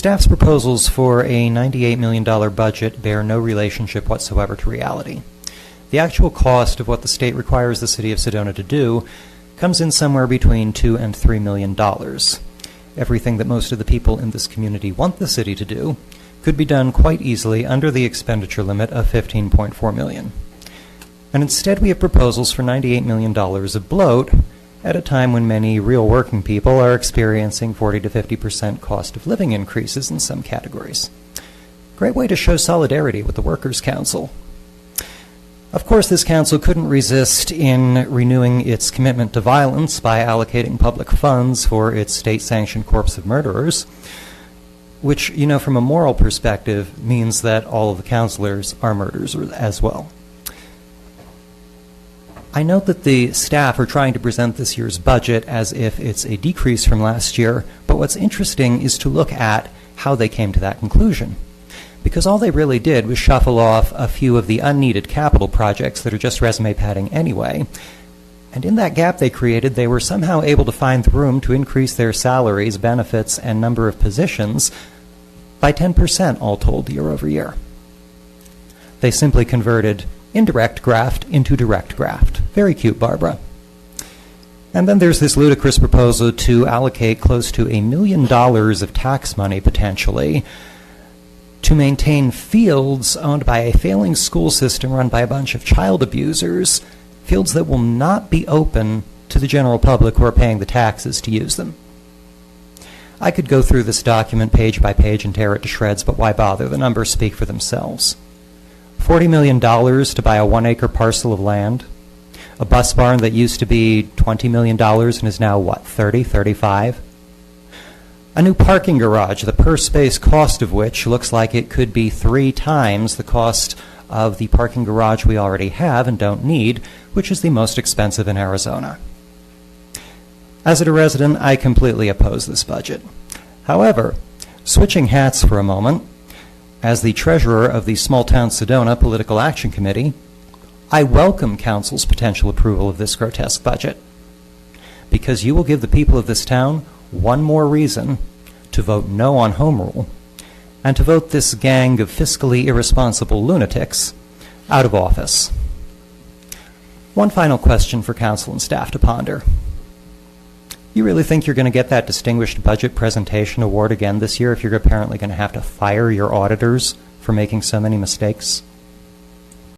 Staff's proposals for a $98 million budget bear no relationship whatsoever to reality. The actual cost of what the state requires the city of Sedona to do comes in somewhere between $2 and $3 million. Everything that most of the people in this community want the city to do could be done quite easily under the expenditure limit of $15.4 million. And instead we have proposals for $98 million of bloat at a time when many real working people are experiencing 40 to 50% cost of living increases in some categories. Great way to show solidarity with the Workers' Council. Of course, this council couldn't resist in renewing its commitment to violence by allocating public funds for its state-sanctioned corps of murderers, which, you know, from a moral perspective means that all of the councilors are murderers as well. I note that the staff are trying to present this year's budget as if it's a decrease from last year, but what's interesting is to look at how they came to that conclusion. Because all they really did was shuffle off a few of the unneeded capital projects that are just resume padding anyway, and in that gap they created, they were somehow able to find the room to increase their salaries, benefits, and number of positions by 10% all told year over year. They simply converted indirect graft into direct graft. Very cute, Barbara. And then there's this ludicrous proposal to allocate close to $1 million of tax money, potentially, to maintain fields owned by a failing school system run by a bunch of child abusers, fields that will not be open to the general public who are paying the taxes to use them. I could go through this document page by page and tear it to shreds, but why bother? The numbers speak for themselves. $40 million to buy a 1-acre parcel of land, a bus barn that used to be $20 million and is now, what, 30, 35? A new parking garage, the per space cost of which looks like it could be 3 times the cost of the parking garage we already have and don't need, which is the most expensive in Arizona. As a resident, I completely oppose this budget. However, switching hats for a moment, as the treasurer of the Small-Town Sedona Political Action Committee, I welcome Council's potential approval of this grotesque budget, because you will give the people of this town one more reason to vote no on home rule and to vote this gang of fiscally irresponsible lunatics out of office. One final question for Council and staff to ponder. You really think you're going to get that Distinguished Budget Presentation Award again this year if you're apparently going to have to fire your auditors for making so many mistakes?